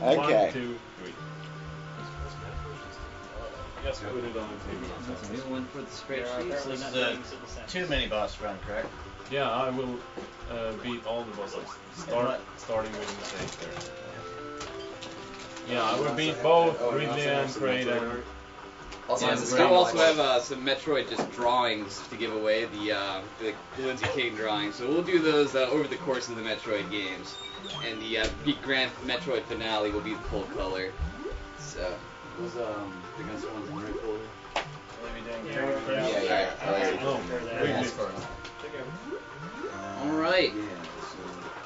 Okay. 1, 2, 3. Just put it on the table. That's a new one for the spreadsheet. So This this is is a a 2 mini boss run, correct? Yeah, I will beat all the bosses. Starting with the mistake there. Yeah, I will beat both Ridley and Kraden. Also, Yeah, we it's do great. also have some Metroid just drawings to give away, the Lindsay King drawings. So we'll do those over the course of the Metroid games. And the big grand Metroid finale will be the full color. So, those, the guys ones in the right folder. Will they be doing Yeah. Oh, Ridley. Alright.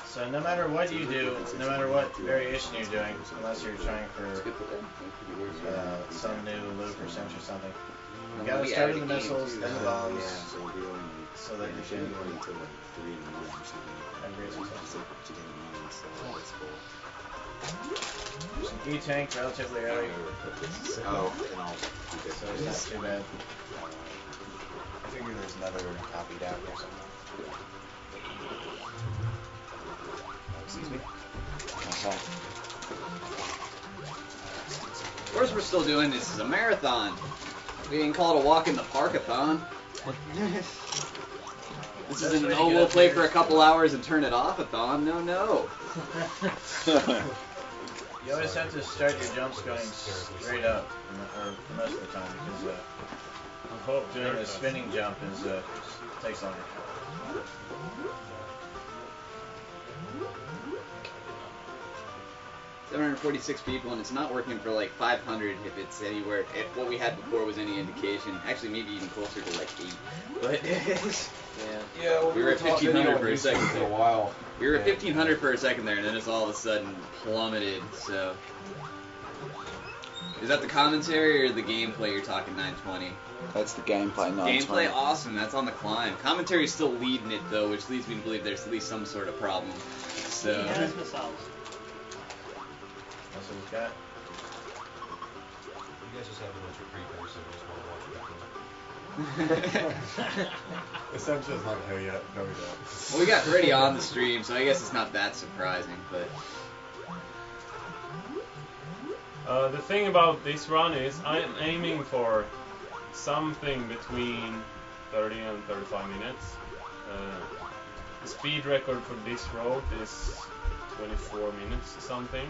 So no matter what you do, no matter what variation you're doing, unless you're trying for some new loop or cinch or something, you gotta start with the missiles, then the bombs, so that you can upgrade some stuff. There's an E-tank relatively early, Oh, so it's not too bad. I figure there's another copy down here somewhere. Excuse me. Okay. Of course we're still doing this is a marathon. We didn't call it a walk in the parkathon. This isn't an, oh, we'll play for a couple hours and turn it off-a-thon. No, no. You always have to start your jumps going straight up, or for most of the time, because doing the spinning jump is takes longer. 746 people, and it's not working for like 500 if it's anywhere. If what we had before was any indication, actually maybe even closer to like 8. But Yeah, well, we were at 1500 for a second for a there. while. We were at 1500 for a second there, and then it's all of a sudden plummeted. So, is that the commentary or the gameplay? You're talking 920. That's the gameplay. Gameplay, awesome. That's on the climb. Commentary is still leading it though, which leads me to believe there's at least some sort of problem. So. That's what we've got. You guys just have a bunch of creepers, so just want to watch people. Essential's not here yet. No, we don't. Well, we got Freddy on the stream, so I guess it's not that surprising, but. The thing about this run is I'm aiming for something between 30 and 35 minutes. The speed record for this road is 24 minutes or something.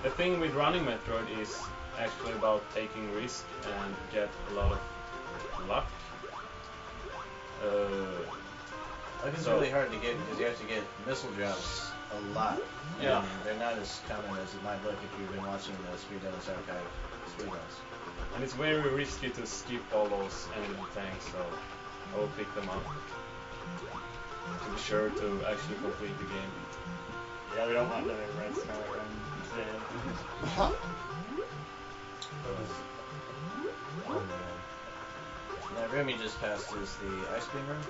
The thing with running Metroid is actually about taking risk and get a lot of luck. Luck is really hard to get because you have to get missile drops a lot. Yeah. And they're not as common as it might look if you've been watching the Speedrunners Archive speedruns. And it's very risky to skip all those enemy tanks, so I will pick them up to be sure to actually complete the game. Yeah, we don't want another red star run. That room you just passed is the ice cream room.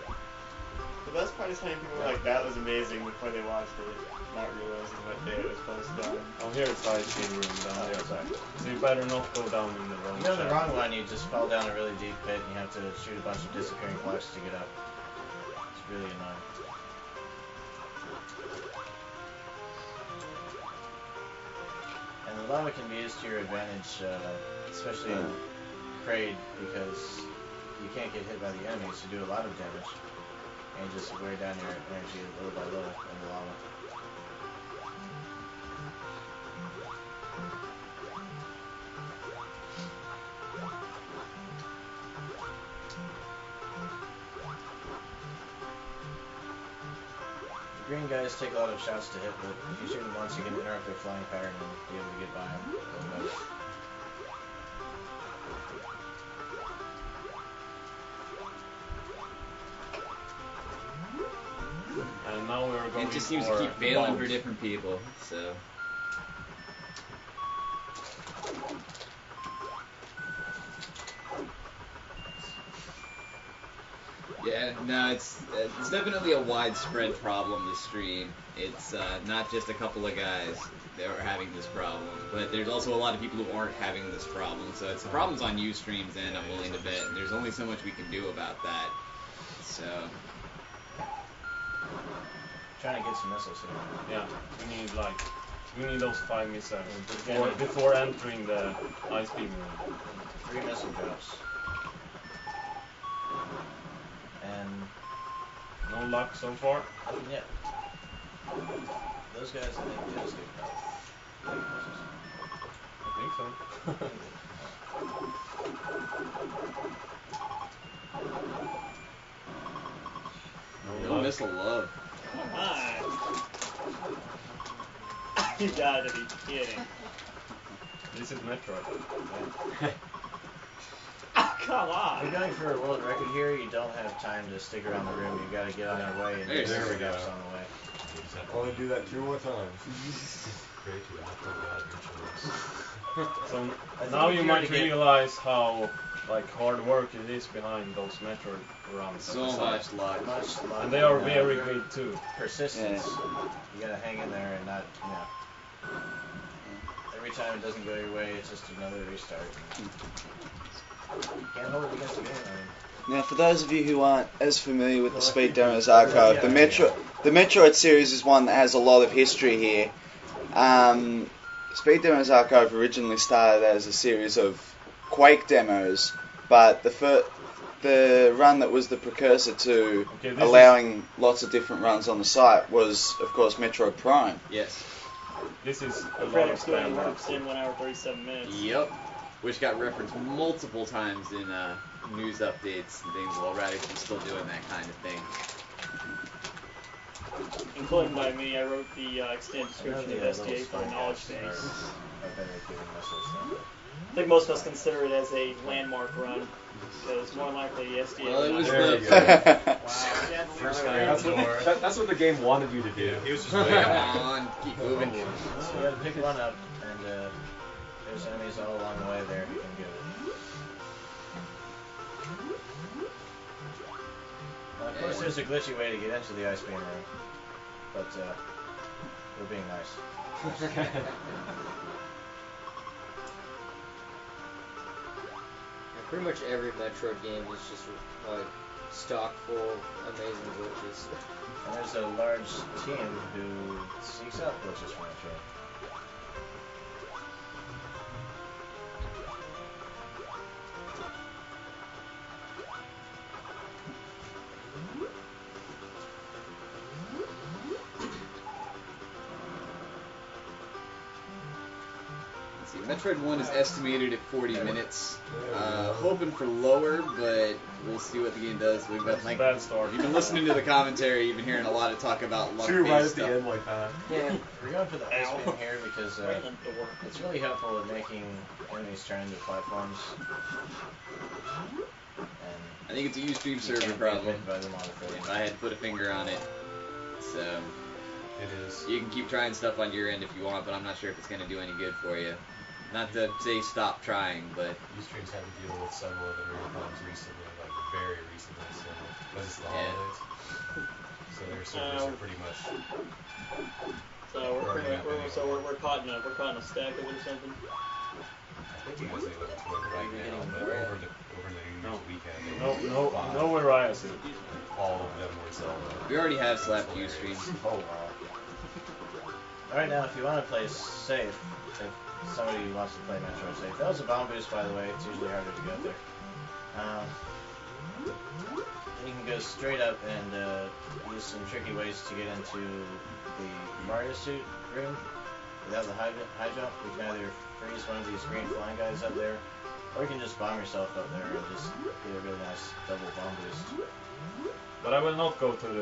The best part is finding people like that was amazing before they watched it, not realizing what day it was posted on. Oh, here it's ice cream room down there. Sorry. So you better not go down in the wrong You go in the shaft. wrong one, you just fall down a really deep pit and you have to shoot a bunch of disappearing blocks to get up. It's really annoying. And the lava can be used to your advantage, especially in Kraid, because you can't get hit by the enemies to do a lot of damage. And just wear down your energy little by little in the lava. The green guys take a lot of shots to hit, but if you shoot them once, you can interrupt their flying pattern and be able to get by them. And now we're going It just seems to for keep failing for bombs. different people, so. Yeah, no, it's definitely a widespread problem, this stream. It's not just a couple of guys that are having this problem, but there's also a lot of people who aren't having this problem, so it's the problem's on you streams end, I'm willing to bet, and there's only so much we can do about that, so. Trying to get some missiles here. Yeah, we need those 5 missiles before entering the ice beam room. 3 missile drops. And No luck so far. nothing yet. Those guys, I think, just get health. Missiles. I think so. No missile love. Come on. You gotta be kidding. This is Metroid. Oh, come If on. you're going for a world record here, you don't have time to stick around the room. You gotta get on your way and There there's we go. drops on the way. Only do that 2 more times. Great, you have to God, So I think now if you you might were to get- realize how hard work it is behind those Metroid runs. at So the side. much luck. Much luck And they are and, very good too. persistence. You gotta hang in there and not, every time it doesn't go your way, it's just another restart. You can't hold it against the game. Now, for those of you who aren't as familiar with the Speed Demos Archive, the Metroid series is one that has a lot of history here. Speed Demos Archive originally started as a series of Quake demos, but the run that was the precursor to allowing lots of different runs on the site was, of course, Metroid Prime. Yes. This is a lot Freddy of was doing spam work runs. in 1 hour 37 minutes. Yep. Which got referenced multiple times in news updates and things while Radical's still doing that kind of thing. Including by me, I wrote the extended description of the SDA little for a spy knowledge guys base. are better at giving missiles than I think most of us consider it as a landmark run, because more than likely SDA. Well, it was There the you go. That's what the game wanted you to do. He was just Come waiting. on, keep moving. So you gotta pick one up, and there's enemies all along the way there you can get it. Now, of course, there's a glitchy way to get into the ice beam room, but we're being nice. Yeah, pretty much every Metroid game is just like stock full of amazing glitches. And there's a large team who seeks out glitches from Metroid. Let's see, Metroid 1 is estimated at 40 minutes. Hoping for lower, but we'll see what the game does. We've got like, Bad start. if you've been listening to the commentary, you've been hearing a lot of talk about luck 2 right based at the stuff. end like that. Yeah. We're going for the ice beam here because Right in the door. it's really helpful in making enemies turn into platforms. And I think it's a Ustream you server can't be problem. hit by them all the If time. I had to put a finger on it. So, It is. you can keep trying stuff on your end if you want, but I'm not sure if it's going to do any good for you. Not to say stop trying, but Ustream's had to deal with several of the marathons recently, like very recently, so because it's the Yeah. holidays. So their servers are pretty much. So we're caught in a stack of it or something. I think you guys leave it to it right now, but over the New Year's weekend, they No Uriah suit. all of them were Zelda. we already have slapped Ustream. Oh wow. Alright, now if you want to play safe, if somebody wants to play Metroid safe, that was a bomb boost by the way, it's usually harder to get there. You can go straight up and use some tricky ways to get into the Mario suit room without the high jump. You can either freeze one of these green flying guys up there, or you can just bomb yourself up there and just get a really nice double bomb boost. But I will not go to the